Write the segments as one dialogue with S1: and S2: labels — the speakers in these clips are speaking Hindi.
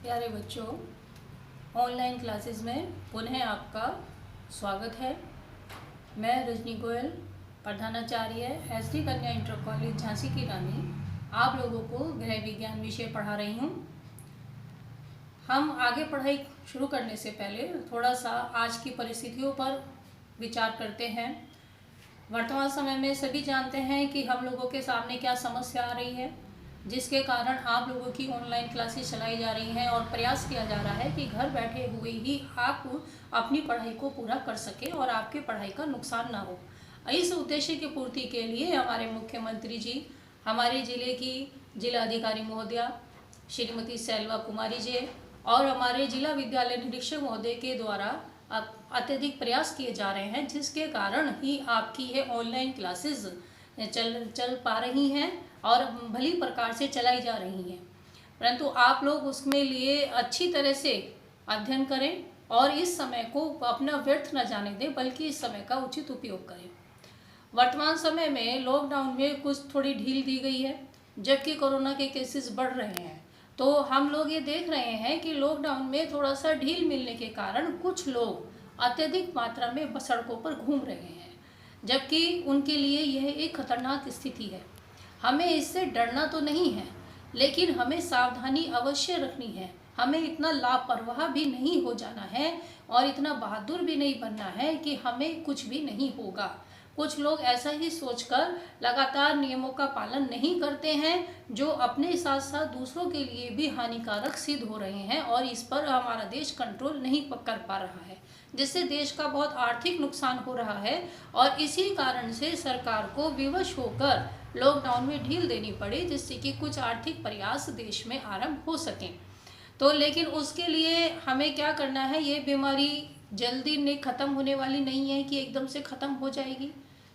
S1: प्यारे बच्चों, ऑनलाइन क्लासेस में पुनः आपका स्वागत है। मैं रजनी गोयल, प्रधानाचार्य एसडी कन्या इंटर कॉलेज झांसी की रानी, आप लोगों को गृह विज्ञान विषय पढ़ा रही हूँ। हम आगे पढ़ाई शुरू करने से पहले थोड़ा सा आज की परिस्थितियों पर विचार करते हैं। वर्तमान समय में सभी जानते हैं कि हम लोगों के सामने क्या समस्या आ रही है, जिसके कारण आप लोगों की ऑनलाइन क्लासेस चलाई जा रही हैं और प्रयास किया जा रहा है कि घर बैठे हुए ही आप अपनी पढ़ाई को पूरा कर सकें और आपकी पढ़ाई का नुकसान ना हो। इस उद्देश्य की पूर्ति के लिए हमारे मुख्यमंत्री जी, हमारे जिले की जिला अधिकारी महोदया श्रीमती सैल्वा कुमारी जी और हमारे जिला विद्यालय निरीक्षक महोदय के द्वारा अत्यधिक प्रयास किए जा रहे हैं, जिसके कारण ही आपकी ये ऑनलाइन क्लासेस चल पा रही हैं और भली प्रकार से चलाई जा रही हैं। परंतु आप लोग उसमें लिए अच्छी तरह से अध्ययन करें और इस समय को अपना व्यर्थ न जाने दें, बल्कि इस समय का उचित उपयोग करें। वर्तमान समय में लॉकडाउन में कुछ थोड़ी ढील दी गई है, जबकि कोरोना के केसेस बढ़ रहे हैं। तो हम लोग ये देख रहे हैं कि लॉकडाउन में थोड़ा सा ढील मिलने के कारण कुछ लोग अत्यधिक मात्रा में सड़कों पर घूम रहे हैं, जबकि उनके लिए यह एक खतरनाक स्थिति है। हमें इससे डरना तो नहीं है, लेकिन हमें सावधानी अवश्य रखनी है। हमें इतना लापरवाह भी नहीं हो जाना है और इतना बहादुर भी नहीं बनना है कि हमें कुछ भी नहीं होगा। कुछ लोग ऐसा ही सोचकर लगातार नियमों का पालन नहीं करते हैं, जो अपने साथ साथ दूसरों के लिए भी हानिकारक सिद्ध हो रहे हैं और इस पर हमारा देश कंट्रोल नहीं कर पा रहा है, जिससे देश का बहुत आर्थिक नुकसान हो रहा है। और इसी कारण से सरकार को विवश होकर लॉकडाउन में ढील देनी पड़ी, जिससे कि कुछ आर्थिक प्रयास देश में आरंभ हो सकें। तो लेकिन उसके लिए हमें क्या करना है, ये बीमारी जल्दी नहीं ख़त्म होने वाली नहीं है कि एकदम से ख़त्म हो जाएगी,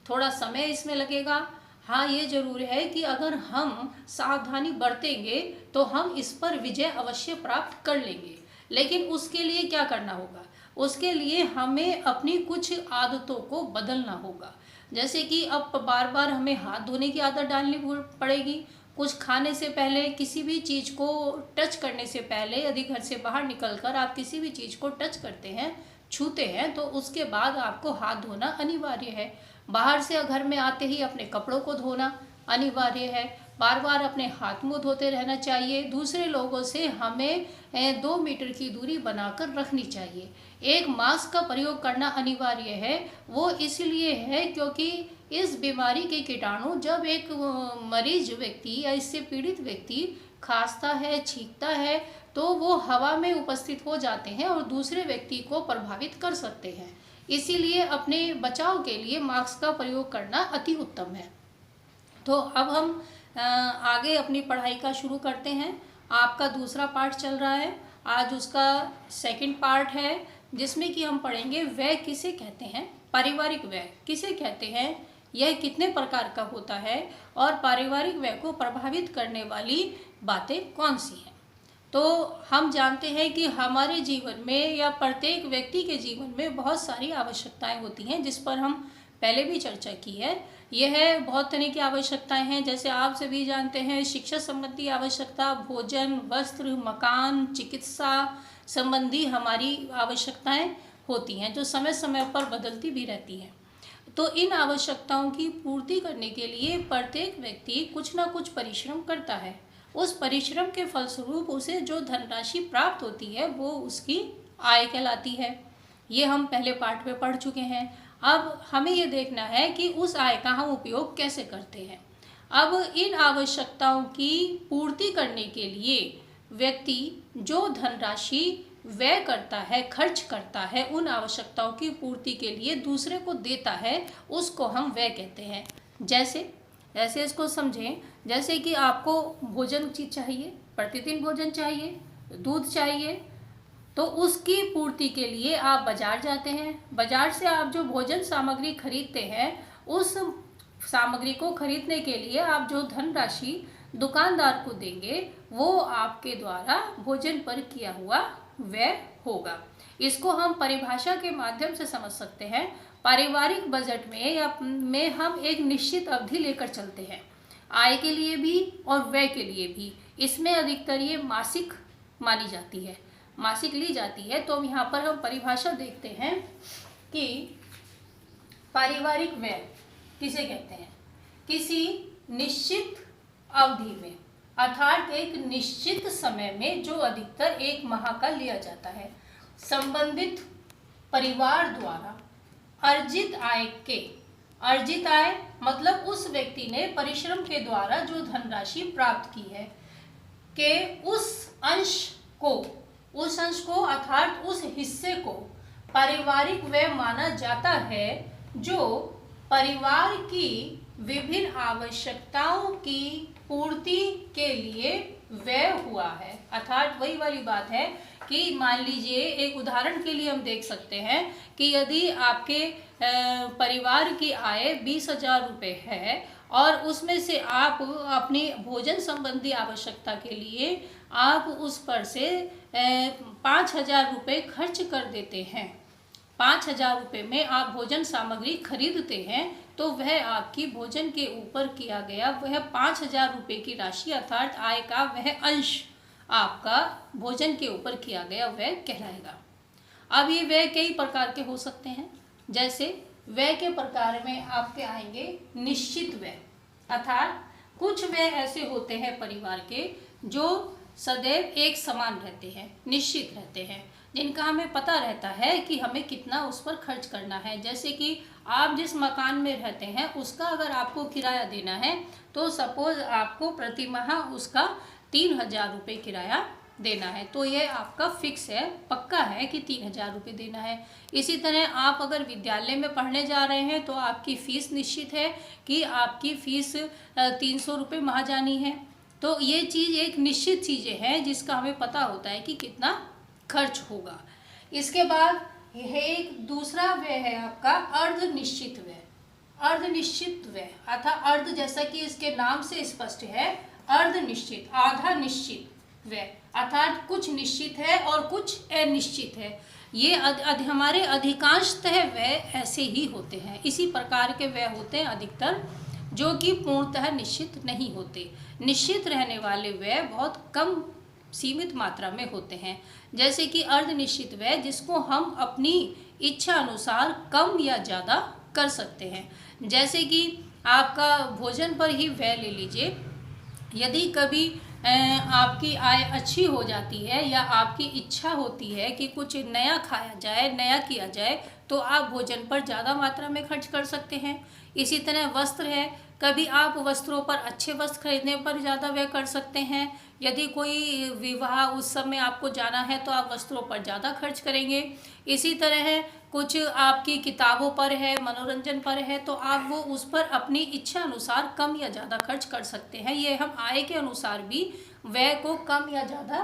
S1: थोड़ा समय इसमें लगेगा। हाँ, ये जरूर है कि अगर हम सावधानी बरतेंगे तो हम इस पर विजय अवश्य प्राप्त कर लेंगे। लेकिन उसके लिए क्या करना होगा, उसके लिए हमें अपनी कुछ आदतों को बदलना होगा। जैसे कि अब बार बार हमें हाथ धोने की आदत डालनी पड़ेगी। कुछ खाने से पहले, किसी भी चीज़ को टच करने से पहले, यदि घर से बाहर निकलकर आप किसी भी चीज़ को टच करते हैं, छूते हैं, तो उसके बाद आपको हाथ धोना अनिवार्य है। बाहर से घर में आते ही अपने कपड़ों को धोना अनिवार्य है। बार बार अपने हाथ मुंह धोते रहना चाहिए। दूसरे लोगों से हमें 2 मीटर की दूरी बनाकर रखनी चाहिए। एक मास्क का प्रयोग करना अनिवार्य है। वो इसलिए है क्योंकि इस बीमारी के कीटाणु जब एक मरीज व्यक्ति या इससे पीड़ित व्यक्ति खांसता है, छींकता है, तो वो हवा में उपस्थित हो जाते हैं और दूसरे व्यक्ति को प्रभावित कर सकते हैं। इसीलिए अपने बचाव के लिए मास्क का प्रयोग करना अति उत्तम है। तो अब हम आगे अपनी पढ़ाई का शुरू करते हैं। आपका दूसरा पार्ट चल रहा है, आज उसका सेकंड पार्ट है, जिसमें कि हम पढ़ेंगे व्यय किसे कहते हैं, पारिवारिक व्यय किसे कहते हैं, यह कितने प्रकार का होता है और पारिवारिक व्यय को प्रभावित करने वाली बातें कौन सी हैं। तो हम जानते हैं कि हमारे जीवन में या प्रत्येक व्यक्ति के जीवन में बहुत सारी आवश्यकताएं होती हैं, जिस पर हम पहले भी चर्चा की है। यह बहुत तरह की आवश्यकताएं हैं, जैसे आप सभी जानते हैं, शिक्षा संबंधी आवश्यकता, भोजन, वस्त्र, मकान, चिकित्सा संबंधी हमारी आवश्यकताएं होती हैं, जो समय समय पर बदलती भी रहती हैं। तो इन आवश्यकताओं की पूर्ति करने के लिए प्रत्येक व्यक्ति कुछ ना कुछ परिश्रम करता है। उस परिश्रम के फलस्वरूप उसे जो धनराशि प्राप्त होती है वो उसकी आय कहलाती है। ये हम पहले पार्ट में पढ़ चुके हैं। अब हमें ये देखना है कि उस आय का हम उपयोग कैसे करते हैं। अब इन आवश्यकताओं की पूर्ति करने के लिए व्यक्ति जो धनराशि व्यय करता है, खर्च करता है, उन आवश्यकताओं की पूर्ति के लिए दूसरे को देता है, उसको हम व्यय कहते हैं। जैसे इसको समझें, जैसे कि आपको भोजन चाहिए, प्रतिदिन भोजन चाहिए, दूध चाहिए, तो उसकी पूर्ति के लिए आप बाजार जाते हैं। बाजार से आप जो भोजन सामग्री खरीदते हैं, उस सामग्री को खरीदने के लिए आप जो धनराशि दुकानदार को देंगे, वो आपके द्वारा भोजन पर किया हुआ व्यय होगा। इसको हम परिभाषा के माध्यम से समझ सकते हैं। पारिवारिक बजट में हम एक निश्चित अवधि लेकर चलते हैं, आय के लिए भी और व्यय के लिए भी। इसमें अधिकतर ये मासिक मानी जाती है, मासिक ली जाती है। तो हम यहाँ पर हम परिभाषा देखते हैं कि पारिवारिक व्यय किसे कहते हैं? किसी निश्चित अवधि में अर्थात एक निश्चित समय में जो अधिकतर 1 माह का लिया जाता है, संबंधित परिवार द्वारा अर्जित आय मतलब उस व्यक्ति ने परिश्रम के द्वारा जो धनराशि प्राप्त की है के उस अंश को अर्थात उस हिस्से को पारिवारिक व्यय माना जाता है जो परिवार की विभिन्न आवश्यकताओं की पूर्ति के लिए व्यय हुआ है। अर्थात वही वाली बात है कि मान लीजिए, एक उदाहरण के लिए हम देख सकते हैं कि यदि आपके परिवार की आय 20,000 रुपये है और उसमें से आप अपनी भोजन संबंधी आवश्यकता के लिए आप उस पर से 5,000 रुपये खर्च कर देते हैं, 5,000 रुपये में आप भोजन सामग्री खरीदते हैं, तो वह आपकी भोजन के ऊपर किया गया वह 5,000 रुपये की राशि अर्थात आय का वह अंश आपका भोजन के ऊपर किया गया वह कहलाएगा। अब ये व्यय कई प्रकार के हो सकते हैं। जैसे व्यय के प्रकार में आपके आएंगे निश्चित व्यय, अर्थात कुछ व्यय ऐसे होते हैं परिवार के जो सदैव एक समान रहते हैं, निश्चित रहते हैं, जिनका हमें पता रहता है कि हमें कितना उस पर खर्च करना है। जैसे कि आप जिस मकान में रहते हैं उसका अगर आपको किराया देना है तो सपोज आपको प्रति माह उसका 3,000 रुपये किराया देना है, तो ये आपका फिक्स है, पक्का है कि 3,000 रुपये देना है। इसी तरह आप अगर विद्यालय में पढ़ने जा रहे हैं तो आपकी फ़ीस निश्चित है कि आपकी फ़ीस 300 रुपये माह जानी है। तो ये चीज़ एक निश्चित चीज़ें हैं जिसका हमें पता होता है कि कितना खर्च होगा। इसके बाद यह एक दूसरा व्यय है आपका अर्ध निश्चित व्यय। अर्ध निश्चित व्यय अर्थात अर्ध जैसा कि इसके नाम से स्पष्ट है, अर्ध निश्चित, आधा निश्चित व्यय अर्थात कुछ निश्चित है और कुछ अनिश्चित है। ये हमारे अधिकांशतः व्यय ऐसे ही होते हैं, इसी प्रकार के व्यय होते हैं अधिकतर, जो कि पूर्णतः निश्चित नहीं होते। निश्चित रहने वाले व्यय बहुत कम सीमित मात्रा में होते हैं। जैसे कि अर्ध निश्चित व्यय जिसको हम अपनी इच्छा अनुसार कम या ज़्यादा कर सकते हैं। जैसे कि आपका भोजन पर ही व्यय ले लीजिए, यदि कभी आपकी आय अच्छी हो जाती है या आपकी इच्छा होती है कि कुछ नया खाया जाए, नया किया जाए, तो आप भोजन पर ज़्यादा मात्रा में खर्च कर सकते हैं। इसी तरह वस्त्र है, कभी आप वस्त्रों पर अच्छे वस्त्र खरीदने पर ज़्यादा व्यय कर सकते हैं। यदि कोई विवाह उत्सव में आपको जाना है तो आप वस्त्रों पर ज़्यादा खर्च करेंगे। इसी तरह है कुछ आपकी किताबों पर है, मनोरंजन पर है, तो आप वो उस पर अपनी इच्छा अनुसार कम या ज़्यादा खर्च कर सकते हैं। ये हम आय के अनुसार भी व्यय को कम या ज़्यादा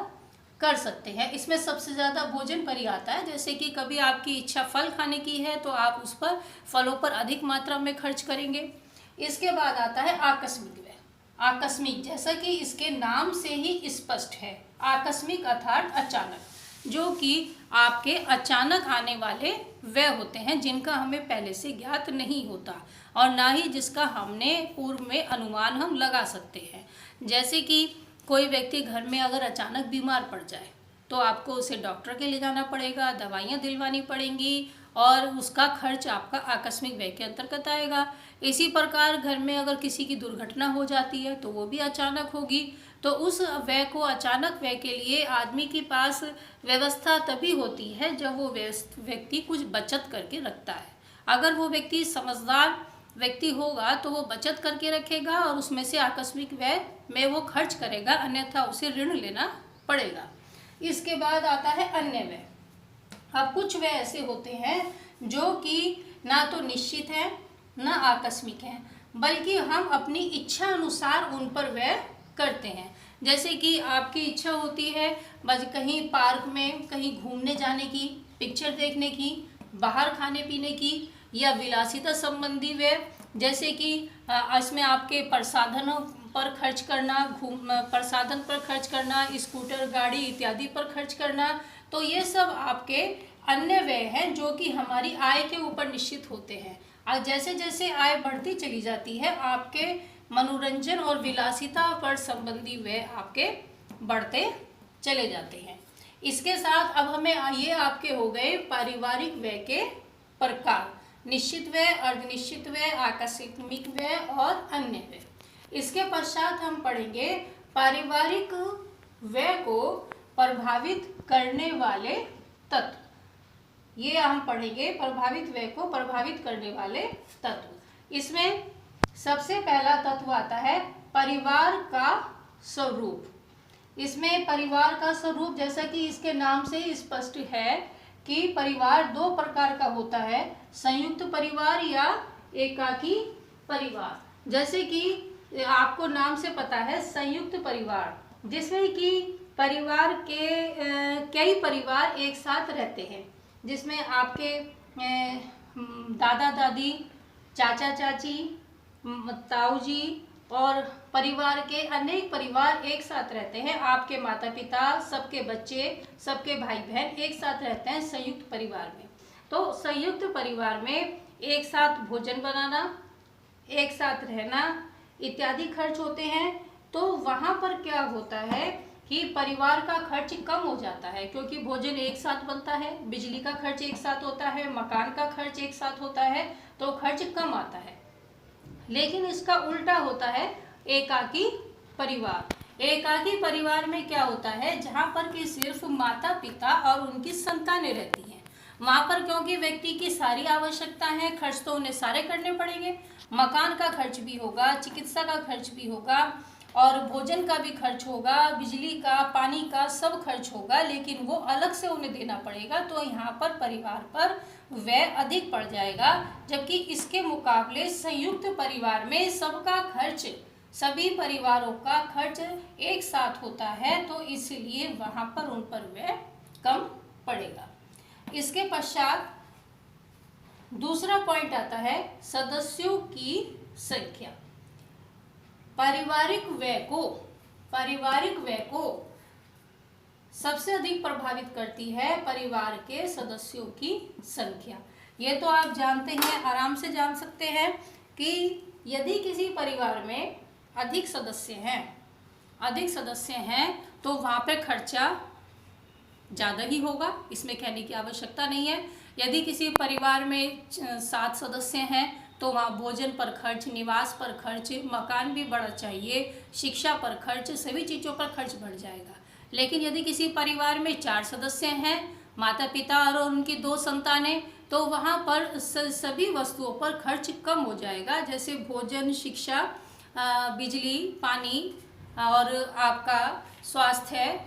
S1: कर सकते हैं। इसमें सबसे ज़्यादा भोजन पर ही आता है। जैसे कि कभी आपकी इच्छा फल खाने की है तो आप उस पर फलों पर अधिक मात्रा में खर्च करेंगे। इसके बाद आता है आकस्मिक व्यय। आकस्मिक जैसा कि इसके नाम से ही स्पष्ट है, आकस्मिक अर्थात अचानक, जो कि आपके अचानक आने वाले व्यय होते हैं जिनका हमें पहले से ज्ञात नहीं होता और ना ही जिसका हमने पूर्व में अनुमान हम लगा सकते हैं। जैसे कि कोई व्यक्ति घर में अगर अचानक बीमार पड़ जाए तो आपको उसे डॉक्टर के ले जाना पड़ेगा, दवाइयाँ दिलवानी पड़ेंगी और उसका खर्च आपका आकस्मिक व्यय के अंतर्गत आएगा। इसी प्रकार घर में अगर किसी की दुर्घटना हो जाती है तो वो भी अचानक होगी। तो उस व्यय को, अचानक व्यय के लिए आदमी के पास व्यवस्था तभी होती है जब वो व्यक्ति कुछ बचत करके रखता है। अगर वो व्यक्ति समझदार व्यक्ति होगा तो वो बचत करके रखेगा और उसमें से आकस्मिक व्यय में वो खर्च करेगा, अन्यथा उसे ऋण लेना पड़ेगा। इसके बाद आता है अन्य व्यय। अब कुछ व्यय ऐसे होते हैं जो कि ना तो निश्चित है ना आकस्मिक है, बल्कि हम अपनी इच्छा अनुसार उन पर व्यय करते हैं। जैसे कि आपकी इच्छा होती है बस कहीं पार्क में कहीं घूमने जाने की, पिक्चर देखने की, बाहर खाने पीने की, या विलासिता संबंधी व्यय, जैसे कि इसमें आपके प्रसाधनों पर खर्च करना, प्रसाधन पर खर्च करना, स्कूटर, गाड़ी इत्यादि पर खर्च करना। तो ये सब आपके अन्य व्यय हैं जो कि हमारी आय के ऊपर निश्चित होते हैं। और जैसे जैसे आय बढ़ती चली जाती है आपके मनोरंजन और विलासिता पर संबंधी व्यय आपके बढ़ते चले जाते हैं। इसके साथ अब हमें ये आपके हो गए पारिवारिक व्यय के प्रकार, निश्चित व्यय, अर्धनिश्चित व्यय, आकस्मिक व्यय और अन्य व्यय। इसके पश्चात हम पढ़ेंगे पारिवारिक व्यय को प्रभावित करने वाले तत्व। ये हम पढ़ेंगे प्रभावित व्यय को प्रभावित करने वाले तत्व। इसमें सबसे पहला तत्व आता है परिवार का स्वरूप। इसमें परिवार का स्वरूप, जैसा कि इसके नाम से स्पष्ट है कि परिवार दो प्रकार का होता है, संयुक्त परिवार या एकाकी परिवार। जैसे कि आपको नाम से पता है संयुक्त परिवार, जिसमें कि परिवार के कई परिवार एक साथ रहते हैं, जिसमें आपके दादा दादी, चाचा चाची, ताऊ जी और परिवार के अनेक परिवार एक साथ रहते हैं। आपके माता पिता, सबके बच्चे, सबके भाई बहन एक साथ रहते हैं संयुक्त परिवार में। तो संयुक्त परिवार में एक साथ भोजन बनाना, एक साथ रहना इत्यादि खर्च होते हैं। तो वहाँ पर क्या होता है कि परिवार का खर्च कम हो जाता है, क्योंकि भोजन एक साथ बनता है, बिजली का खर्च एक साथ होता है, मकान का खर्च एक साथ होता है, तो खर्च कम आता है। लेकिन इसका उल्टा होता है एकाकी परिवार। एकाकी परिवार में क्या होता है, जहाँ पर कि सिर्फ माता पिता और उनकी संतानें रहती हैं। वहाँ पर क्योंकि व्यक्ति की सारी आवश्यकता है, खर्च तो उन्हें सारे करने पड़ेंगे। मकान का खर्च भी होगा, चिकित्सा का खर्च भी होगा और भोजन का भी खर्च होगा, बिजली का, पानी का सब खर्च होगा, लेकिन वो अलग से उन्हें देना पड़ेगा। तो यहाँ पर परिवार पर व्यय अधिक पड़ जाएगा। जबकि इसके मुकाबले संयुक्त परिवार में सबका खर्च, सभी परिवारों का खर्च एक साथ होता है, तो इसलिए वहाँ पर उन पर व्यय कम पड़ेगा। इसके पश्चात दूसरा पॉइंट आता है सदस्यों की संख्या। पारिवारिक व्यय को सबसे अधिक प्रभावित करती है परिवार के सदस्यों की संख्या। ये तो आप जानते हैं, आराम से जान सकते हैं कि यदि किसी परिवार में अधिक सदस्य हैं तो वहाँ पे खर्चा ज़्यादा ही होगा, इसमें कहने की आवश्यकता नहीं है। यदि किसी परिवार में 7 सदस्य हैं तो वहाँ भोजन पर खर्च, निवास पर खर्च, मकान भी बड़ा चाहिए, शिक्षा पर खर्च, सभी चीज़ों पर खर्च बढ़ जाएगा। लेकिन यदि किसी परिवार में 4 सदस्य हैं, माता पिता और उनकी 2 संतानें, तो वहाँ पर सभी वस्तुओं पर खर्च कम हो जाएगा, जैसे भोजन, शिक्षा, बिजली, पानी और आपका स्वास्थ्य,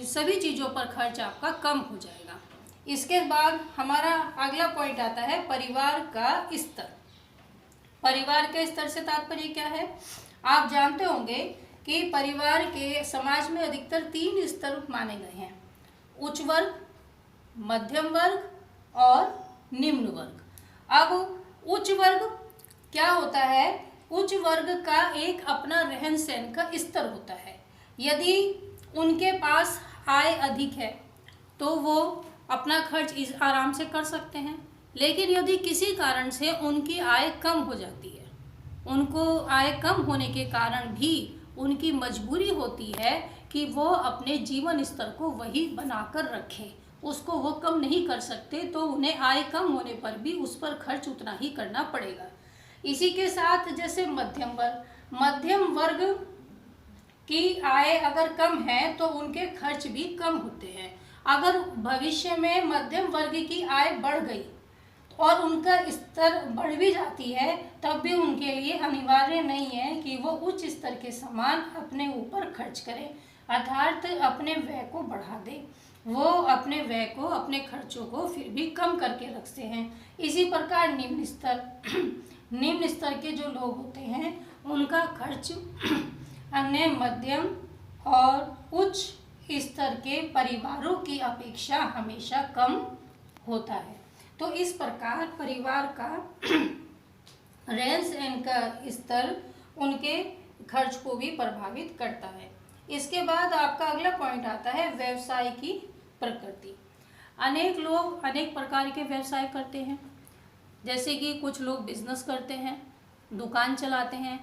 S1: सभी चीज़ों पर खर्च आपका कम हो जाएगा। इसके बाद हमारा अगला पॉइंट आता है परिवार का स्तर। परिवार के स्तर से तात्पर्य क्या है? आप जानते होंगे कि परिवार के समाज में अधिकतर 3 स्तर माने गए हैं, उच्च वर्ग, मध्यम वर्ग और निम्न वर्ग। अब उच्च वर्ग क्या होता है? उच्च वर्ग का एक अपना रहन सहन का स्तर होता है। यदि उनके पास आय अधिक है तो वो अपना खर्च आराम से कर सकते हैं। लेकिन यदि किसी कारण से उनकी आय कम हो जाती है, उनको आय कम होने के कारण भी उनकी मजबूरी होती है कि वो अपने जीवन स्तर को वही बनाकर रखें, उसको वो कम नहीं कर सकते, तो उन्हें आय कम होने पर भी उस पर खर्च उतना ही करना पड़ेगा। इसी के साथ जैसे मध्यम वर्ग की आय अगर कम है तो उनके खर्च भी कम होते हैं। अगर भविष्य में मध्यम वर्ग की आय बढ़ गई और उनका स्तर बढ़ भी जाती है, तब भी उनके लिए अनिवार्य नहीं है कि वो उच्च स्तर के समान अपने ऊपर खर्च करें, अर्थात अपने व्यय को बढ़ा दें। वो अपने व्यय को, अपने खर्चों को फिर भी कम करके रखते हैं। इसी प्रकार निम्न स्तर के जो लोग होते हैं उनका खर्च अन्य मध्यम और उच्च स्तर के परिवारों की अपेक्षा हमेशा कम होता है। तो इस प्रकार परिवार का रहन सहन का स्तर उनके खर्च को भी प्रभावित करता है। इसके बाद आपका अगला पॉइंट आता है व्यवसाय की प्रकृति। अनेक लोग अनेक प्रकार के व्यवसाय करते हैं, जैसे कि कुछ लोग बिजनेस करते हैं, दुकान चलाते हैं,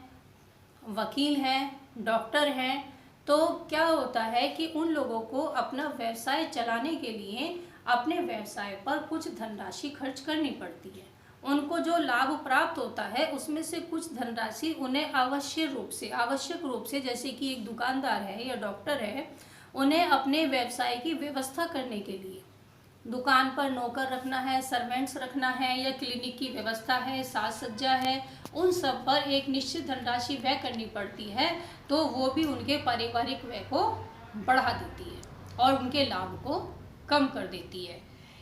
S1: वकील हैं, डॉक्टर हैं। तो क्या होता है कि उन लोगों को अपना व्यवसाय चलाने के लिए अपने व्यवसाय पर कुछ धनराशि खर्च करनी पड़ती है। उनको जो लाभ प्राप्त होता है उसमें से कुछ धनराशि उन्हें आवश्यक रूप से जैसे कि एक दुकानदार है या डॉक्टर है, उन्हें अपने व्यवसाय की व्यवस्था करने के लिए दुकान पर नौकर रखना है, सर्वेंट्स रखना है, या क्लिनिक की व्यवस्था है, साज सज्जा है, उन सब पर एक निश्चित धनराशि व्यय करनी पड़ती है। तो वो भी उनके पारिवारिक व्यय को बढ़ा देती है और उनके लाभ को कम कर देती है।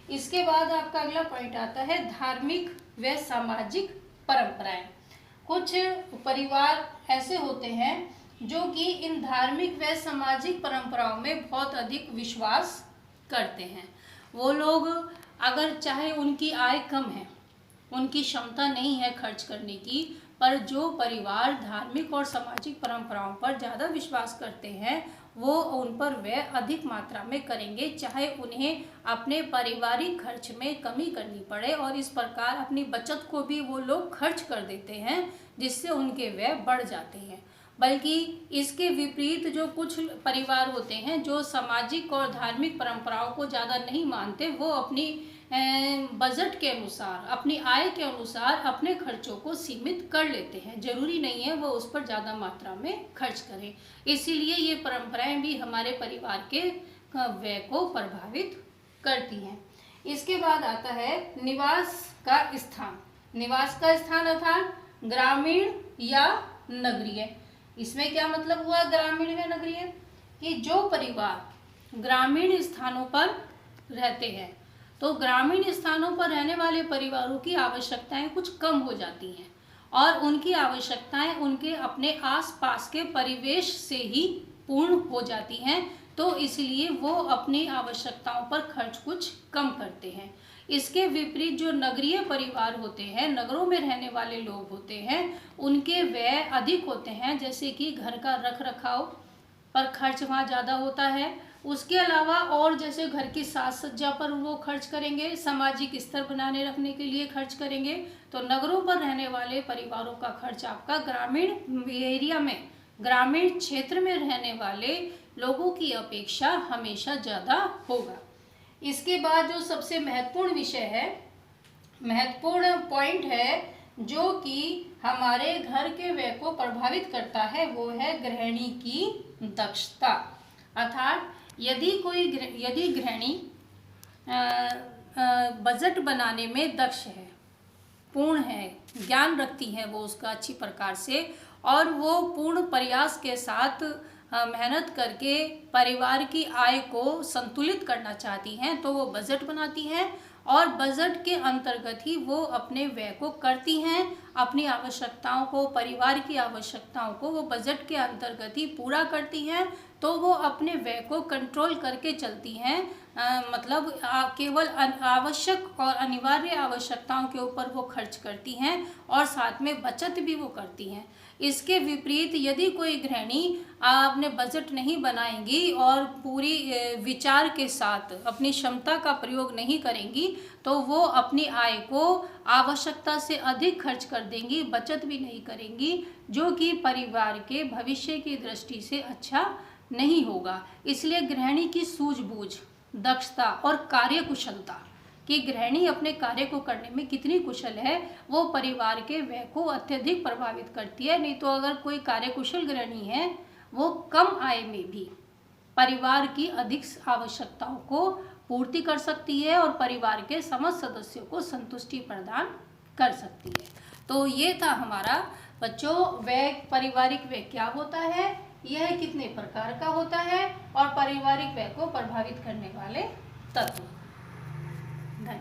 S1: इसके बाद आपका अगला पॉइंट आता है धार्मिक व सामाजिक परंपराएं। कुछ परिवार ऐसे होते हैं जो कि इन धार्मिक व सामाजिक परंपराओं में बहुत अधिक विश्वास करते हैं। वो लोग अगर चाहे उनकी आय कम है, उनकी क्षमता नहीं है खर्च करने की, पर जो परिवार धार्मिक और सामाजिक परंपराओं पर ज़्यादा विश्वास करते हैं वो उन पर व्यय अधिक मात्रा में करेंगे, चाहे उन्हें अपने पारिवारिक खर्च में कमी करनी पड़े, और इस प्रकार अपनी बचत को भी वो लोग खर्च कर देते हैं जिससे उनके व्यय बढ़ जाते हैं। बल्कि इसके विपरीत जो कुछ परिवार होते हैं जो सामाजिक और धार्मिक परंपराओं को ज़्यादा नहीं मानते, वो अपनी बजट के अनुसार, अपनी आय के अनुसार अपने खर्चों को सीमित कर लेते हैं। जरूरी नहीं है वो उस पर ज़्यादा मात्रा में खर्च करें। इसीलिए ये परंपराएं भी हमारे परिवार के व्यय को प्रभावित करती हैं। इसके बाद आता है निवास का स्थान। निवास का स्थान अर्थात ग्रामीण या नगरीय। इसमें क्या मतलब हुआ ग्रामीण व नगरीय? कि जो परिवार ग्रामीण स्थानों पर रहते हैं, तो ग्रामीण स्थानों पर रहने वाले परिवारों की आवश्यकताएं कुछ कम हो जाती हैं और उनकी आवश्यकताएं उनके अपने आसपास के परिवेश से ही पूर्ण हो जाती हैं। तो इसलिए वो अपनी आवश्यकताओं पर खर्च कुछ कम करते हैं। इसके विपरीत जो नगरीय परिवार होते हैं, नगरों में रहने वाले लोग होते हैं, उनके व्यय अधिक होते हैं। जैसे कि घर का रख रखाव पर खर्च वहाँ ज़्यादा होता है। उसके अलावा और जैसे घर की साज सज्जा पर वो खर्च करेंगे, सामाजिक स्तर बनाने रखने के लिए खर्च करेंगे। तो नगरों पर रहने वाले परिवारों का खर्च आपका ग्रामीण एरिया में, ग्रामीण क्षेत्र में रहने वाले लोगों की अपेक्षा हमेशा ज़्यादा होगा। इसके बाद जो सबसे महत्वपूर्ण विषय है, महत्वपूर्ण पॉइंट है जो कि हमारे घर के व्यय को प्रभावित करता है, वो है गृहिणी की दक्षता। अर्थात यदि गृहिणी बजट बनाने में दक्ष है, पूर्ण है, ज्ञान रखती है वो उसका अच्छी प्रकार से, और वो पूर्ण प्रयास के साथ मेहनत करके परिवार की आय को संतुलित करना चाहती हैं, तो वो बजट बनाती हैं और बजट के अंतर्गत ही वो अपने व्यय को करती हैं। अपनी आवश्यकताओं को, परिवार की आवश्यकताओं को वो बजट के अंतर्गत ही पूरा करती हैं। तो वो अपने व्यय को कंट्रोल करके चलती हैं। मतलब केवल आवश्यक और अनिवार्य आवश्यकताओं के ऊपर वो खर्च करती हैं और साथ में बचत भी वो करती हैं। इसके विपरीत यदि कोई गृहिणी अपने बजट नहीं बनाएंगी और पूरी विचार के साथ अपनी क्षमता का प्रयोग नहीं करेंगी, तो वो अपनी आय को आवश्यकता से अधिक खर्च कर देंगी, बचत भी नहीं करेंगी, जो कि परिवार के भविष्य की दृष्टि से अच्छा नहीं होगा। इसलिए गृहिणी की सूझबूझ, दक्षता और कार्यकुशलता, कि गृहिणी अपने कार्य को करने में कितनी कुशल है, वो परिवार के व्यय को अत्यधिक प्रभावित करती है। नहीं तो अगर कोई कार्यकुशल गृहिणी है, वो कम आय में भी परिवार की अधिक आवश्यकताओं को पूर्ति कर सकती है और परिवार के समस्त सदस्यों को संतुष्टि प्रदान कर सकती है। तो ये था हमारा बच्चों व्यय, पारिवारिक व्यय क्या होता है, यह कितने प्रकार का होता है और पारिवारिक व्यय को प्रभावित करने वाले तत्व।